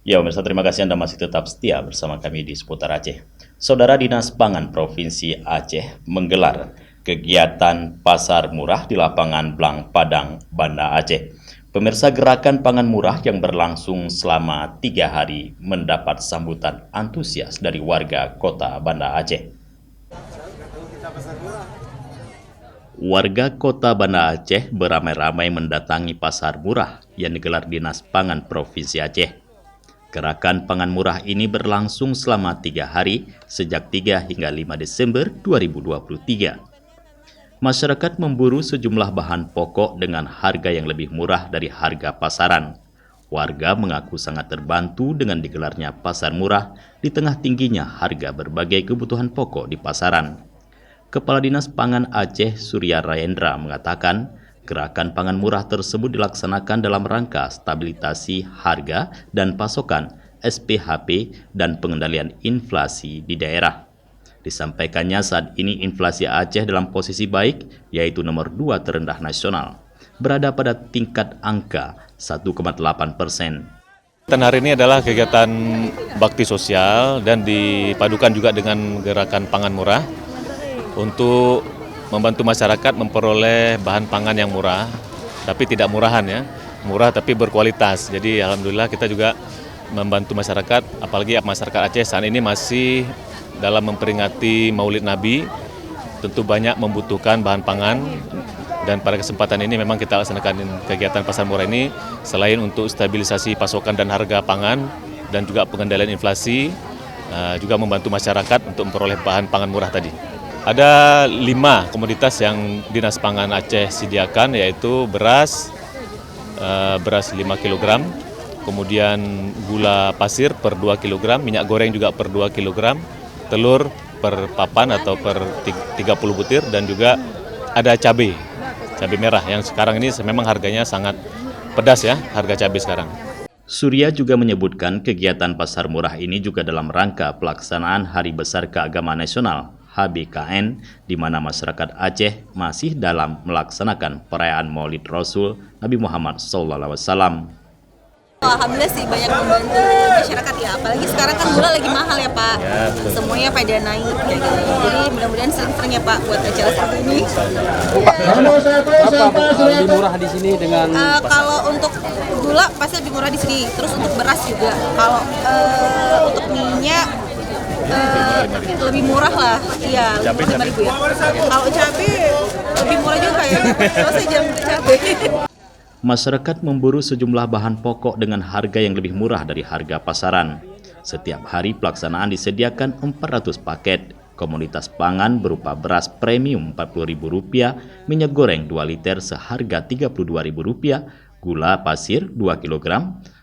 Ya, pemirsa, terima kasih Anda masih tetap setia bersama kami di seputar Aceh. Saudara Dinas Pangan Provinsi Aceh menggelar kegiatan pasar murah di lapangan Blang Padang, Banda Aceh. Pemirsa, gerakan pangan murah yang berlangsung selama 3 hari mendapat sambutan antusias dari warga kota Banda Aceh. Warga kota Banda Aceh beramai-ramai mendatangi pasar murah yang digelar Dinas Pangan Provinsi Aceh. Gerakan pangan murah ini berlangsung selama 3 hari sejak 3 hingga 5 Desember 2023. Masyarakat memburu sejumlah bahan pokok dengan harga yang lebih murah dari harga pasaran. Warga mengaku sangat terbantu dengan digelarnya pasar murah di tengah tingginya harga berbagai kebutuhan pokok di pasaran. Kepala Dinas Pangan Aceh Surya Rayendra mengatakan, gerakan pangan murah tersebut dilaksanakan dalam rangka stabilisasi harga dan pasokan SPHP dan pengendalian inflasi di daerah. Disampaikannya saat ini inflasi Aceh dalam posisi baik, yaitu nomor 2 terendah nasional, berada pada tingkat angka 1,8%. Kegiatan hari ini adalah kegiatan bakti sosial dan dipadukan juga dengan gerakan pangan murah untuk membantu masyarakat memperoleh bahan pangan yang murah, tapi tidak murahan ya, murah tapi berkualitas. Jadi alhamdulillah kita juga membantu masyarakat, apalagi masyarakat Aceh saat ini masih dalam memperingati Maulid Nabi, tentu banyak membutuhkan bahan pangan. Dan pada kesempatan ini memang kita laksanakan kegiatan pasar murah ini selain untuk stabilisasi pasokan dan harga pangan dan juga pengendalian inflasi, juga membantu masyarakat untuk memperoleh bahan pangan murah tadi. Ada 5 komoditas yang Dinas Pangan Aceh sediakan, yaitu beras 5 kg, kemudian gula pasir per 2 kg, minyak goreng juga per 2 kg, telur per papan atau per 30 butir, dan juga ada cabai merah yang sekarang ini memang harganya sangat pedas ya, harga cabai sekarang. Surya juga menyebutkan kegiatan pasar murah ini juga dalam rangka pelaksanaan Hari Besar Keagamaan Nasional HBKN, di mana masyarakat Aceh masih dalam melaksanakan perayaan Maulid Rasul Nabi Muhammad SAW. Alhamdulillah sih banyak membantu masyarakat ya, apalagi sekarang kan gula lagi mahal ya Pak, semuanya pada naik kayak gitu. Jadi mudah-mudahan sering-sering ya Pak buat acara seperti ini. Berapa lebih murah di sini dengan? Kalau untuk gula pasti lebih murah di sini, terus untuk beras juga. Kalau untuk minyak lebih murah lah, iya, 5.000 ya. Kalau cabai lebih murah juga ya, soalnya jam cabai. Masyarakat memburu sejumlah bahan pokok dengan harga yang lebih murah dari harga pasaran. Setiap hari pelaksanaan disediakan 400 paket komoditas pangan berupa beras premium Rp40.000, minyak goreng 2 liter seharga Rp32.000, gula pasir 2 kg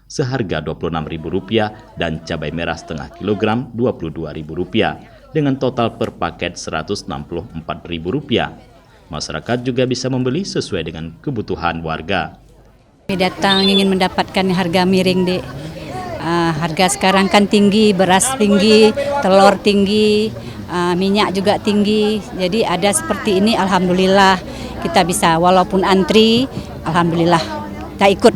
seharga Rp26.000, dan cabai merah setengah kilogram Rp22.000 dengan total per paket Rp164.000. Masyarakat juga bisa membeli sesuai dengan kebutuhan warga. Kami datang ingin mendapatkan harga miring, Dek. Harga sekarang kan tinggi, beras tinggi, telur tinggi, minyak juga tinggi. Jadi ada seperti ini, alhamdulillah kita bisa, walaupun antri, alhamdulillah kita ikut.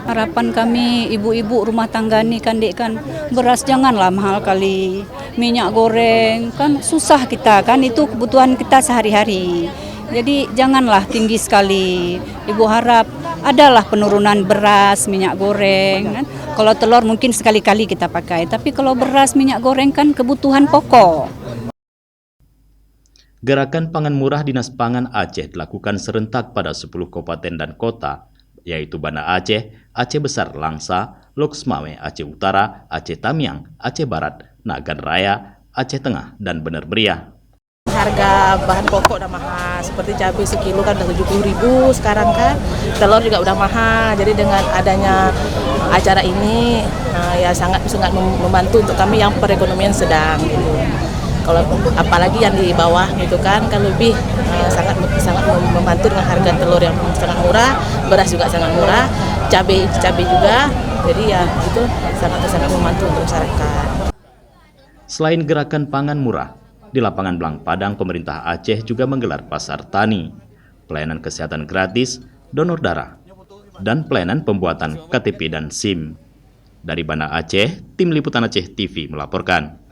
Harapan kami ibu-ibu rumah tangga nih kan, Dek, kan beras janganlah mahal kali, minyak goreng kan susah kita kan, itu kebutuhan kita sehari-hari. Jadi janganlah tinggi sekali. Ibu harap adalah penurunan beras, minyak goreng. Kan? Kalau telur mungkin sekali-kali kita pakai, tapi kalau beras, minyak goreng kan kebutuhan pokok. Gerakan pangan murah Dinas Pangan Aceh dilakukan serentak pada 10 kabupaten dan kota, yaitu Banda Aceh, Aceh Besar Langsa, Loksmawe, Aceh Utara, Aceh Tamiang, Aceh Barat, Nagan Raya, Aceh Tengah, dan Bener Meriah. Harga bahan pokok udah mahal, seperti cabai sekilo kan udah 70.000 sekarang kan, telur juga udah mahal. Jadi dengan adanya acara ini ya sangat membantu untuk kami yang perekonomian sedang gitu. Kalau apalagi yang di bawah gitu kan lebih sangat membantu dengan harga telur yang sangat murah, beras juga sangat murah, cabai juga. Jadi ya itu sangat membantu untuk masyarakat. Selain gerakan pangan murah, di lapangan Blang Padang, pemerintah Aceh juga menggelar pasar tani, pelayanan kesehatan gratis, donor darah, dan pelayanan pembuatan KTP dan SIM. Dari Banda Aceh, Tim Liputan Aceh TV melaporkan.